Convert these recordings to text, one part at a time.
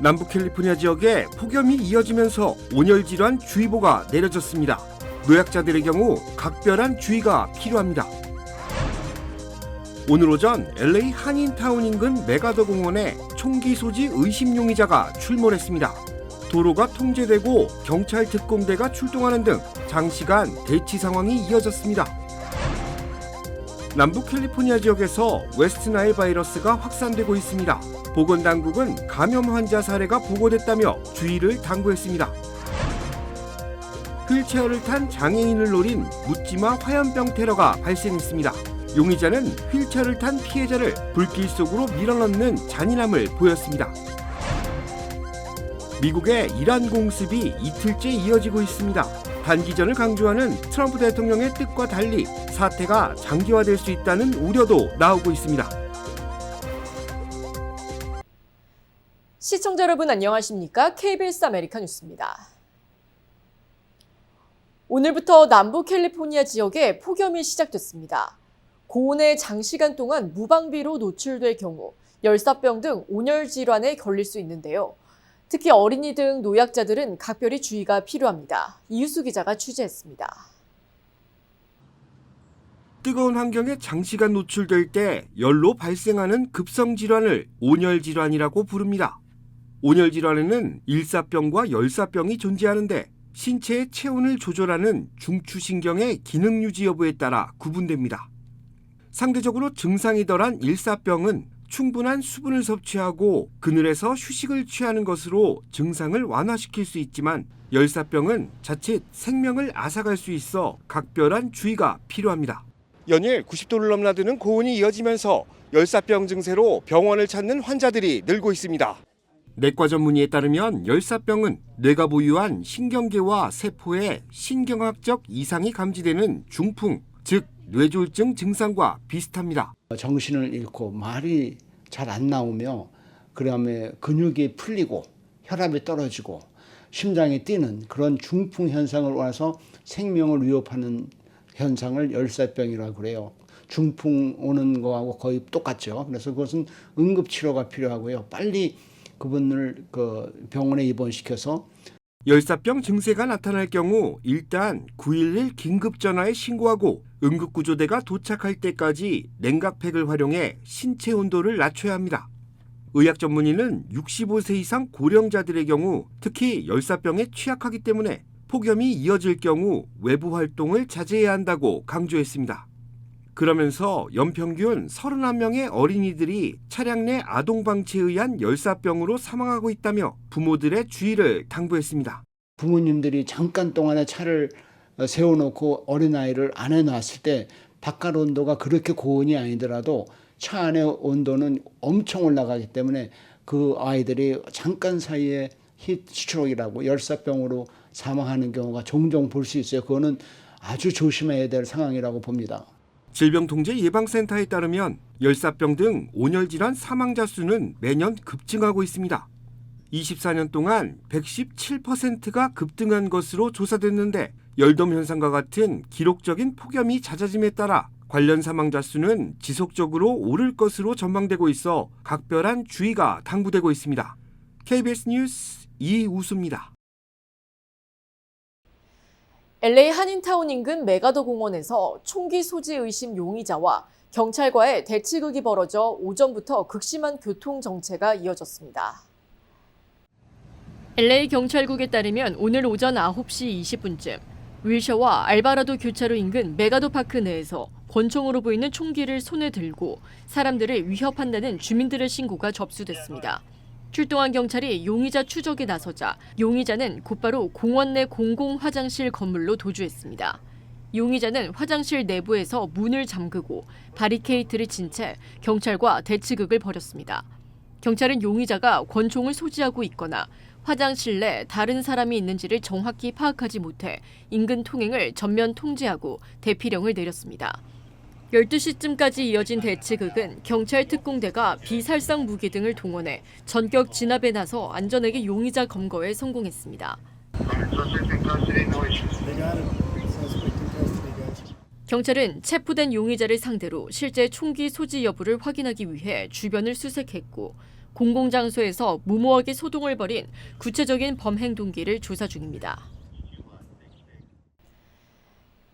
남부 캘리포니아 지역에 폭염이 이어지면서 온열 질환 주의보가 내려졌습니다. 노약자들의 경우 각별한 주의가 필요합니다. 오늘 오전 LA 한인타운 인근 메가더 공원에 총기 소지 의심 용의자가 출몰했습니다. 도로가 통제되고 경찰 특공대가 출동하는 등 장시간 대치 상황이 이어졌습니다. 남부 캘리포니아 지역에서 웨스트나일 바이러스가 확산되고 있습니다. 보건당국은 감염 환자 사례가 보고됐다며 주의를 당부했습니다. 휠체어를 탄 장애인을 노린 묻지마 화염병 테러가 발생했습니다. 용의자는 휠체어를 탄 피해자를 불길 속으로 밀어넣는 잔인함을 보였습니다. 미국의 이란 공습이 이틀째 이어지고 있습니다. 단기전을 강조하는 트럼프 대통령의 뜻과 달리 사태가 장기화될 수 있다는 우려도 나오고 있습니다. 시청자 여러분 안녕하십니까? KBS 아메리카 뉴스입니다. 오늘부터 남부 캘리포니아 지역에 폭염이 시작됐습니다. 고온에 장시간 동안 무방비로 노출될 경우 열사병 등 온열 질환에 걸릴 수 있는데요. 특히 어린이 등 노약자들은 각별히 주의가 필요합니다. 이유수 기자가 취재했습니다. 뜨거운 환경에 장시간 노출될 때 열로 발생하는 급성 질환을 온열 질환이라고 부릅니다. 온열 질환에는 일사병과 열사병이 존재하는데 신체의 체온을 조절하는 중추신경의 기능 유지 여부에 따라 구분됩니다. 상대적으로 증상이 덜한 일사병은 충분한 수분을 섭취하고 그늘에서 휴식을 취하는 것으로 증상을 완화시킬 수 있지만 열사병은 자칫 생명을 앗아갈 수 있어 각별한 주의가 필요합니다. 연일 90도를 넘나드는 고온이 이어지면서 열사병 증세로 병원을 찾는 환자들이 늘고 있습니다. 내과 전문의에 따르면 열사병은 뇌가 보유한 신경계와 세포에 신경학적 이상이 감지되는 중풍, 즉 뇌졸중 증상과 비슷합니다. 정신을 잃고 말이 잘 안 나오며 그다음에 근육이 풀리고 혈압이 떨어지고 심장이 뛰는 그런 중풍 현상을 와서 생명을 위협하는 현상을 열사병이라고 그래요. 중풍 오는 거하고 거의 똑같죠. 그래서 그것은 응급치료가 필요하고요. 빨리 그분을 병원에 입원시켜서 열사병 증세가 나타날 경우 일단 911 긴급전화에 신고하고 응급구조대가 도착할 때까지 냉각팩을 활용해 신체 온도를 낮춰야 합니다. 의학 전문의는 65세 이상 고령자들의 경우 특히 열사병에 취약하기 때문에 폭염이 이어질 경우 외부 활동을 자제해야 한다고 강조했습니다. 그러면서 연평균 31명의 어린이들이 차량 내 아동방치에 의한 열사병으로 사망하고 있다며 부모들의 주의를 당부했습니다. 부모님들이 잠깐 동안에 차를 세워놓고 어린아이를 안에 놨을 때 바깥 온도가 그렇게 고온이 아니더라도 차 안의 온도는 엄청 올라가기 때문에 그 아이들이 잠깐 사이에 히트스트로크라고 열사병으로 사망하는 경우가 종종 볼 수 있어요. 그거는 아주 조심해야 될 상황이라고 봅니다. 질병통제예방센터에 따르면 열사병 등 온열질환 사망자 수는 매년 급증하고 있습니다. 24년 동안 117%가 급등한 것으로 조사됐는데 열돔 현상과 같은 기록적인 폭염이 잦아짐에 따라 관련 사망자 수는 지속적으로 오를 것으로 전망되고 있어 각별한 주의가 당부되고 있습니다. KBS 뉴스 이우수입니다. LA 한인타운 인근 메가더 공원에서 총기 소지 의심 용의자와 경찰과의 대치극이 벌어져 오전부터 극심한 교통 정체가 이어졌습니다. LA 경찰국에 따르면 오늘 오전 9시 20분쯤 윌셔와 알바라도 교차로 인근 메가더 파크 내에서 권총으로 보이는 총기를 손에 들고 사람들을 위협한다는 주민들의 신고가 접수됐습니다. 출동한 경찰이 용의자 추적에 나서자 용의자는 곧바로 공원 내 공공 화장실 건물로 도주했습니다. 용의자는 화장실 내부에서 문을 잠그고 바리케이트를 친 채 경찰과 대치극을 벌였습니다. 경찰은 용의자가 권총을 소지하고 있거나 화장실 내 다른 사람이 있는지를 정확히 파악하지 못해 인근 통행을 전면 통제하고 대피령을 내렸습니다. 12시쯤까지 이어진 대치극은 경찰 특공대가 비살상 무기 등을 동원해 전격 진압에 나서 안전하게 용의자 검거에 성공했습니다. 경찰은 체포된 용의자를 상대로 실제 총기 소지 여부를 확인하기 위해 주변을 수색했고 공공장소에서 무모하게 소동을 벌인 구체적인 범행 동기를 조사 중입니다.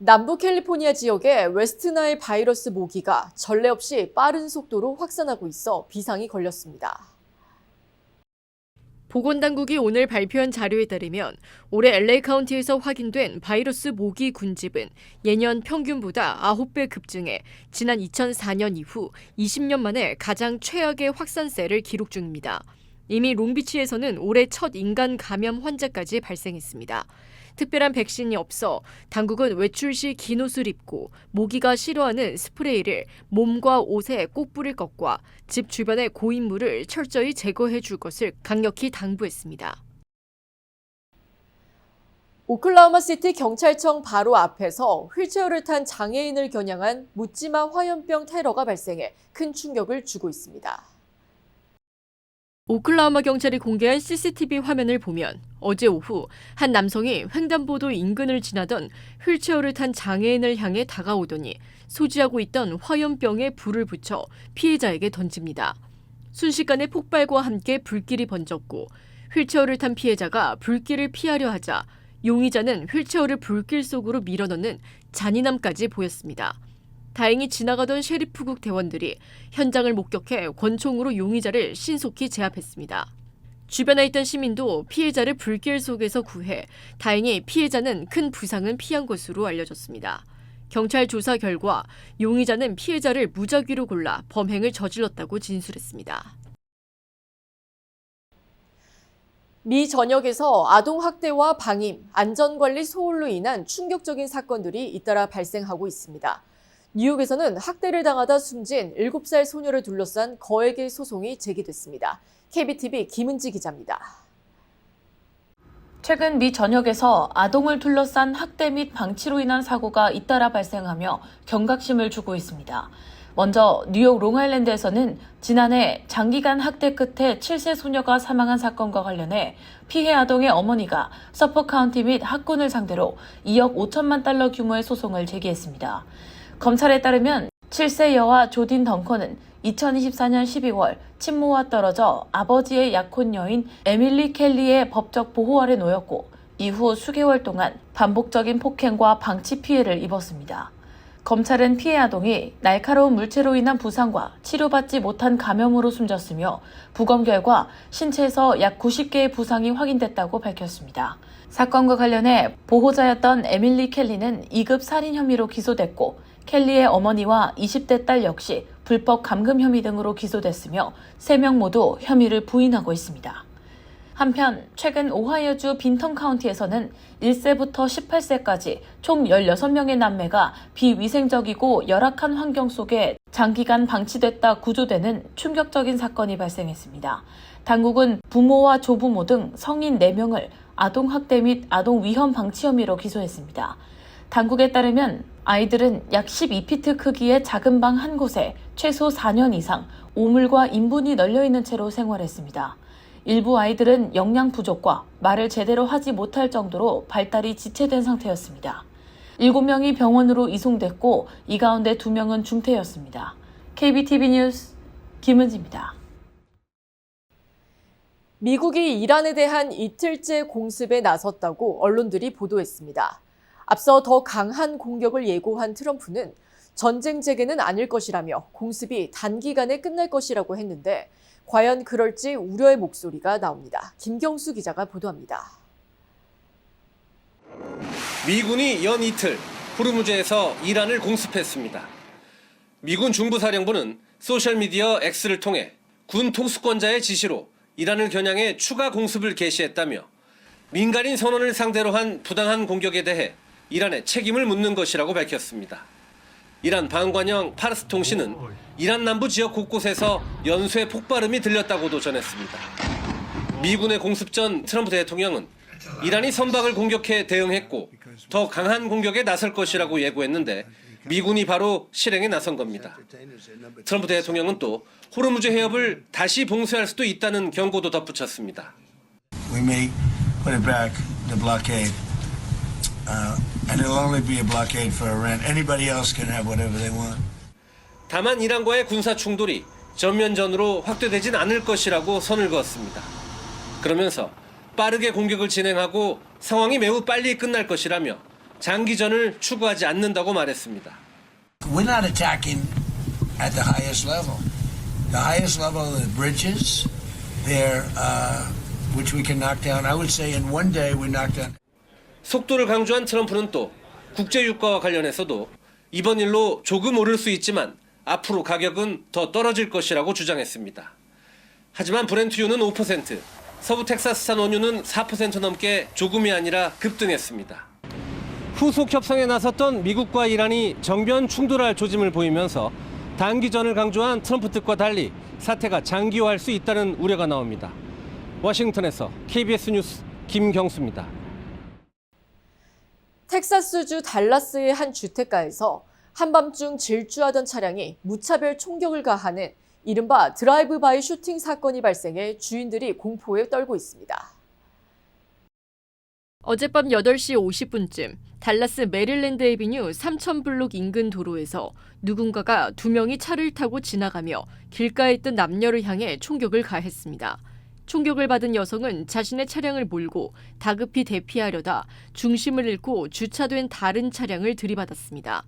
남부 캘리포니아 지역의 웨스트나일 바이러스 모기가 전례 없이 빠른 속도로 확산하고 있어 비상이 걸렸습니다. 보건당국이 오늘 발표한 자료에 따르면 올해 LA 카운티에서 확인된 바이러스 모기 군집은 예년 평균보다 9배 급증해 지난 2004년 이후 20년 만에 가장 최악의 확산세를 기록 중입니다. 이미 롱비치에서는 올해 첫 인간 감염 환자까지 발생했습니다. 특별한 백신이 없어 당국은 외출 시 긴 옷을 입고 모기가 싫어하는 스프레이를 몸과 옷에 꼭 뿌릴 것과 집 주변의 고인물을 철저히 제거해 줄 것을 강력히 당부했습니다. 오클라호마시티 경찰청 바로 앞에서 휠체어를 탄 장애인을 겨냥한 묻지마 화염병 테러가 발생해 큰 충격을 주고 있습니다. 오클라호마 경찰이 공개한 CCTV 화면을 보면 어제 오후 한 남성이 횡단보도 인근을 지나던 휠체어를 탄 장애인을 향해 다가오더니 소지하고 있던 화염병에 불을 붙여 피해자에게 던집니다. 순식간에 폭발과 함께 불길이 번졌고 휠체어를 탄 피해자가 불길을 피하려 하자 용의자는 휠체어를 불길 속으로 밀어넣는 잔인함까지 보였습니다. 다행히 지나가던 셰리프국 대원들이 현장을 목격해 권총으로 용의자를 신속히 제압했습니다. 주변에 있던 시민도 피해자를 불길 속에서 구해 다행히 피해자는 큰 부상은 피한 것으로 알려졌습니다. 경찰 조사 결과 용의자는 피해자를 무작위로 골라 범행을 저질렀다고 진술했습니다. 미 전역에서 아동학대와 방임, 안전관리 소홀로 인한 충격적인 사건들이 잇따라 발생하고 있습니다. 뉴욕에서는 학대를 당하다 숨진 7살 소녀를 둘러싼 거액의 소송이 제기됐습니다. KBTV 김은지 기자입니다. 최근 미 전역에서 아동을 둘러싼 학대 및 방치로 인한 사고가 잇따라 발생하며 경각심을 주고 있습니다. 먼저 뉴욕 롱아일랜드에서는 지난해 장기간 학대 끝에 7세 소녀가 사망한 사건과 관련해 피해 아동의 어머니가 서포 카운티 및 학군을 상대로 2억 5천만 달러 규모의 소송을 제기했습니다. 검찰에 따르면 7세 여아 조딘 덩컨은 2024년 12월 친모와 떨어져 아버지의 약혼 여인 에밀리 켈리의 법적 보호 아래 놓였고 이후 수개월 동안 반복적인 폭행과 방치 피해를 입었습니다. 검찰은 피해 아동이 날카로운 물체로 인한 부상과 치료받지 못한 감염으로 숨졌으며 부검 결과 신체에서 약 90개의 부상이 확인됐다고 밝혔습니다. 사건과 관련해 보호자였던 에밀리 켈리는 2급 살인 혐의로 기소됐고 켈리의 어머니와 20대 딸 역시 불법 감금 혐의 등으로 기소됐으며 3명 모두 혐의를 부인하고 있습니다. 한편 최근 오하이오주 빈턴 카운티에서는 1세부터 18세까지 총 16명의 남매가 비위생적이고 열악한 환경 속에 장기간 방치됐다 구조되는 충격적인 사건이 발생했습니다. 당국은 부모와 조부모 등 성인 4명을 아동학대 및 아동위험 방치 혐의로 기소했습니다. 당국에 따르면 아이들은 약 12피트 크기의 작은 방 한 곳에 최소 4년 이상 오물과 인분이 널려있는 채로 생활했습니다. 일부 아이들은 영양 부족과 말을 제대로 하지 못할 정도로 발달이 지체된 상태였습니다. 7명이 병원으로 이송됐고 이 가운데 2명은 중태였습니다. KBTV 뉴스 김은지입니다. 미국이 이란에 대한 이틀째 공습에 나섰다고 언론들이 보도했습니다. 앞서 더 강한 공격을 예고한 트럼프는 전쟁 재개는 아닐 것이라며 공습이 단기간에 끝날 것이라고 했는데 과연 그럴지 우려의 목소리가 나옵니다. 김경수 기자가 보도합니다. 미군이 연 이틀 호르무즈에서 이란을 공습했습니다. 미군 중부사령부는 소셜미디어 X를 통해 군 통수권자의 지시로 이란을 겨냥해 추가 공습을 개시했다며 민간인 선원을 상대로 한 부당한 공격에 대해 이란에 책임을 묻는 것이라고 밝혔습니다. 이란 방관영 파르스 통신은 이란 남부 지역 곳곳에서 연쇄 폭발음이 들렸다고도 전했습니다. 미군의 공습 전 트럼프 대통령은 이란이 선박을 공격해 대응했고 더 강한 공격에 나설 것이라고 예고했는데 미군이 바로 실행에 나선 겁니다. 트럼프 대통령은 또 호르무즈 해협을 다시 봉쇄할 수도 있다는 경고도 덧붙였습니다. We may put it back, the blockade. And it'll only be a blockade for Iran. Anybody else can have whatever they want. 다만 이란과의 군사 충돌이 전면전으로 확대되진 않을 것이라고 선을 그었습니다. 그러면서 빠르게 공격을 진행하고 상황이 매우 빨리 끝날 것이라며 장기전을 추구하지 않는다고 말했습니다. We're not attacking at the highest level. The highest level are the bridges, there, which we can knock down. I would say in one day we knock down. 속도를 강조한 트럼프는 또 국제 유가와 관련해서도 이번 일로 조금 오를 수 있지만 앞으로 가격은 더 떨어질 것이라고 주장했습니다. 하지만 브렌트유는 5%, 서부 텍사스산 원유는 4% 넘게 조금이 아니라 급등했습니다. 후속 협상에 나섰던 미국과 이란이 정면 충돌할 조짐을 보이면서 단기전을 강조한 트럼프 뜻과 달리 사태가 장기화할 수 있다는 우려가 나옵니다. 워싱턴에서 KBS 뉴스 김경수입니다. 텍사스주 달라스의 한 주택가에서 한밤중 질주하던 차량이 무차별 총격을 가하는 이른바 드라이브-바이 슈팅 사건이 발생해 주인들이 공포에 떨고 있습니다. 어젯밤 8시 50분쯤 달라스 메릴랜드 애비뉴 3000블록 인근 도로에서 누군가가 2명이 차를 타고 지나가며 길가에 있던 남녀를 향해 총격을 가했습니다. 총격을 받은 여성은 자신의 차량을 몰고 다급히 대피하려다 중심을 잃고 주차된 다른 차량을 들이받았습니다.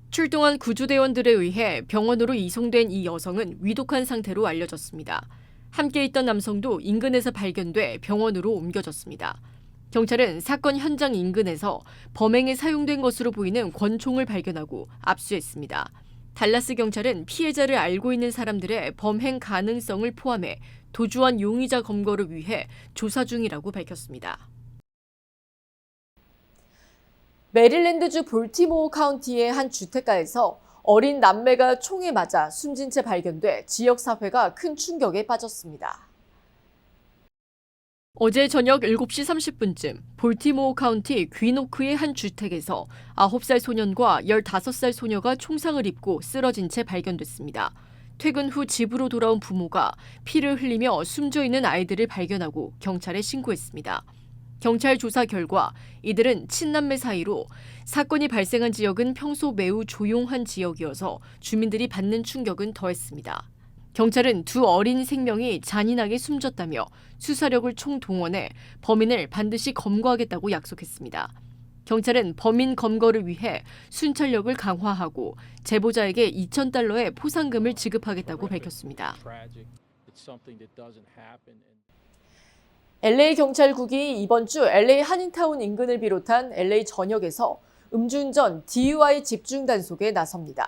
출동한 구조대원들에 의해 병원으로 이송된 이 여성은 위독한 상태로 알려졌습니다. 함께 있던 남성도 인근에서 발견돼 병원으로 옮겨졌습니다. 경찰은 사건 현장 인근에서 범행에 사용된 것으로 보이는 권총을 발견하고 압수했습니다. 달라스 경찰은 피해자를 알고 있는 사람들의 범행 가능성을 포함해 도주한 용의자 검거를 위해 조사 중이라고 밝혔습니다. 메릴랜드주 볼티모어 카운티의 한 주택가에서 어린 남매가 총에 맞아 숨진 채 발견돼 지역사회가 큰 충격에 빠졌습니다. 어제 저녁 7시 30분쯤 볼티모어 카운티 귀노크의 한 주택에서 9살 소년과 15살 소녀가 총상을 입고 쓰러진 채 발견됐습니다. 퇴근 후 집으로 돌아온 부모가 피를 흘리며 숨져 있는 아이들을 발견하고 경찰에 신고했습니다. 경찰 조사 결과 이들은 친남매 사이로 사건이 발생한 지역은 평소 매우 조용한 지역이어서 주민들이 받는 충격은 더했습니다. 경찰은 두 어린 생명이 잔인하게 숨졌다며 수사력을 총동원해 범인을 반드시 검거하겠다고 약속했습니다. 경찰은 범인 검거를 위해 순찰력을 강화하고 제보자에게 $2,000의 포상금을 지급하겠다고 밝혔습니다. LA 경찰국이 이번 주 LA 한인타운 인근을 비롯한 LA 전역에서 음주운전 DUI 집중 단속에 나섭니다.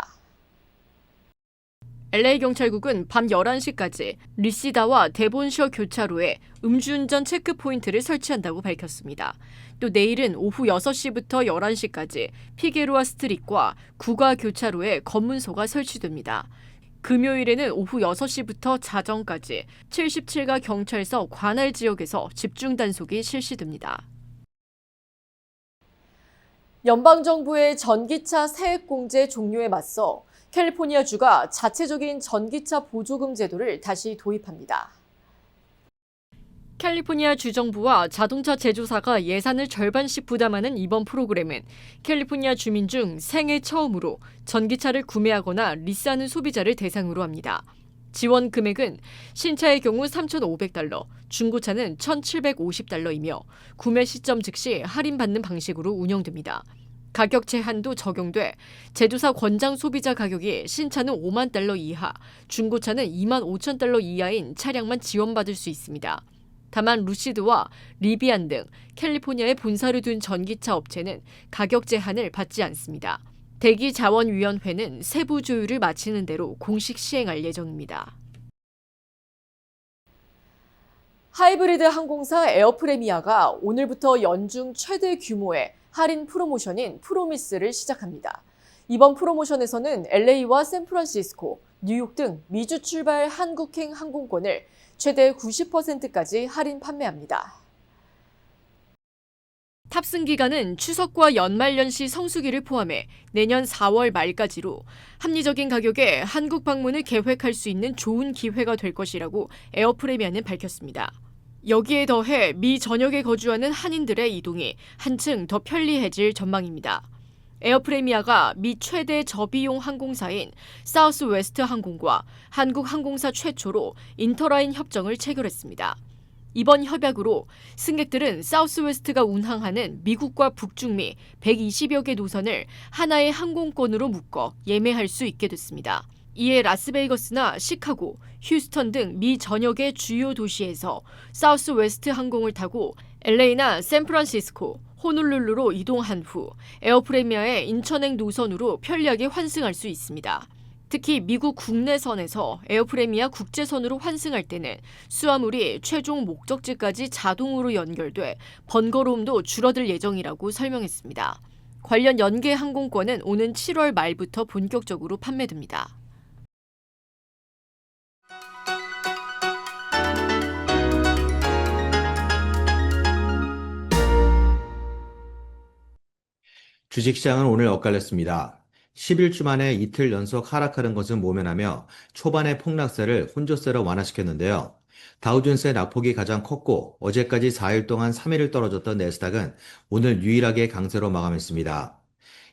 LA 경찰국은 밤 11시까지 리시다와 데본셔 교차로에 음주운전 체크 포인트를 설치한다고 밝혔습니다. 또 내일은 오후 6시부터 11시까지 피게로아 스트릿과 구가 교차로에 검문소가 설치됩니다. 금요일에는 오후 6시부터 자정까지 77가 경찰서 관할 지역에서 집중 단속이 실시됩니다. 연방정부의 전기차 세액공제 종료에 맞서 캘리포니아주가 자체적인 전기차 보조금 제도를 다시 도입합니다. 캘리포니아 주정부와 자동차 제조사가 예산을 절반씩 부담하는 이번 프로그램은 캘리포니아 주민 중 생애 처음으로 전기차를 구매하거나 리스하는 소비자를 대상으로 합니다. 지원 금액은 신차의 경우 $3,500, 중고차는 $1,750이며 구매 시점 즉시 할인받는 방식으로 운영됩니다. 가격 제한도 적용돼 제조사 권장 소비자 가격이 신차는 $50,000 이하, 중고차는 $25,000 이하인 차량만 지원받을 수 있습니다. 다만 루시드와 리비안 등 캘리포니아에 본사를 둔 전기차 업체는 가격 제한을 받지 않습니다. 대기자원위원회는 세부 조율을 마치는 대로 공식 시행할 예정입니다. 하이브리드 항공사 에어프레미아가 오늘부터 연중 최대 규모의 할인 프로모션인 프로미스를 시작합니다. 이번 프로모션에서는 LA와 샌프란시스코, 뉴욕 등 미주 출발 한국행 항공권을 최대 90%까지 할인 판매합니다. 탑승 기간은 추석과 연말연시 성수기를 포함해 내년 4월 말까지로 합리적인 가격에 한국 방문을 계획할 수 있는 좋은 기회가 될 것이라고 에어프레미아는 밝혔습니다. 여기에 더해 미 전역에 거주하는 한인들의 이동이 한층 더 편리해질 전망입니다. 에어프레미아가 미 최대 저비용 항공사인 사우스웨스트 항공과 한국 항공사 최초로 인터라인 협정을 체결했습니다. 이번 협약으로 승객들은 사우스웨스트가 운항하는 미국과 북중미 120여 개 노선을 하나의 항공권으로 묶어 예매할 수 있게 됐습니다. 이에 라스베이거스나 시카고, 휴스턴 등 미 전역의 주요 도시에서 사우스웨스트 항공을 타고 LA나 샌프란시스코, 호놀룰루로 이동한 후 에어프레미아의 인천행 노선으로 편리하게 환승할 수 있습니다. 특히 미국 국내선에서 에어프레미아 국제선으로 환승할 때는 수화물이 최종 목적지까지 자동으로 연결돼 번거로움도 줄어들 예정이라고 설명했습니다. 관련 연계 항공권은 오는 7월 말부터 본격적으로 판매됩니다. 주식시장은 오늘 엇갈렸습니다. 11주 만에 이틀 연속 하락하는 것은 모면하며 초반의 폭락세를 혼조세로 완화시켰는데요. 다우존스의 낙폭이 가장 컸고 어제까지 4일 동안 3일을 떨어졌던 내스닥은 오늘 유일하게 강세로 마감했습니다.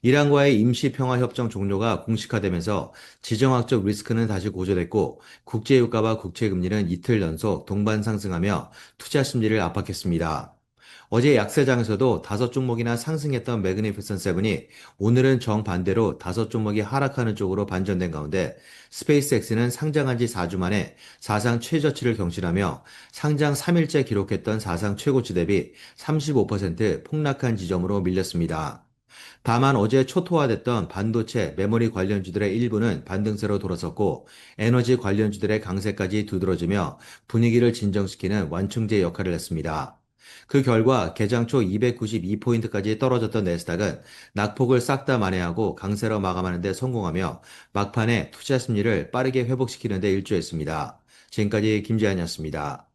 이란과의 임시평화협정 종료가 공식화되면서 지정학적 리스크는 다시 고조됐고 국제유가와 국채금리는 이틀 연속 동반 상승하며 투자 심리를 압박했습니다. 어제 약세장에서도 5종목이나 상승했던 매그니피선트 세븐이 오늘은 정반대로 5종목이 하락하는 쪽으로 반전된 가운데 스페이스X는 상장한 지 4주 만에 사상 최저치를 경신하며 상장 3일째 기록했던 사상 최고치 대비 35% 폭락한 지점으로 밀렸습니다. 다만 어제 초토화됐던 반도체, 메모리 관련주들의 일부는 반등세로 돌아섰고 에너지 관련주들의 강세까지 두드러지며 분위기를 진정시키는 완충제 역할을 했습니다. 그 결과 개장 초 292포인트까지 떨어졌던 내스닥은 낙폭을 싹 다 만회하고 강세로 마감하는 데 성공하며 막판에 투자 심리를 빠르게 회복시키는 데 일조했습니다. 지금까지 김재한이었습니다.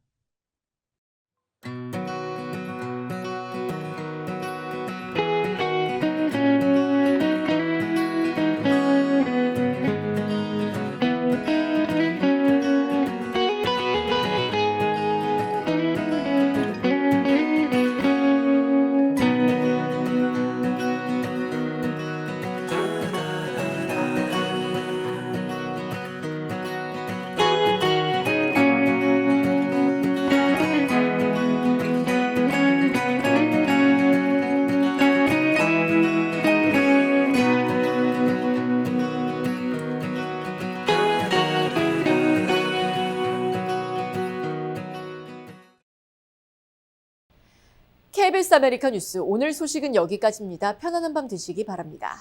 KBS 아메리카 뉴스 오늘 소식은 여기까지입니다. 편안한 밤 되시기 바랍니다.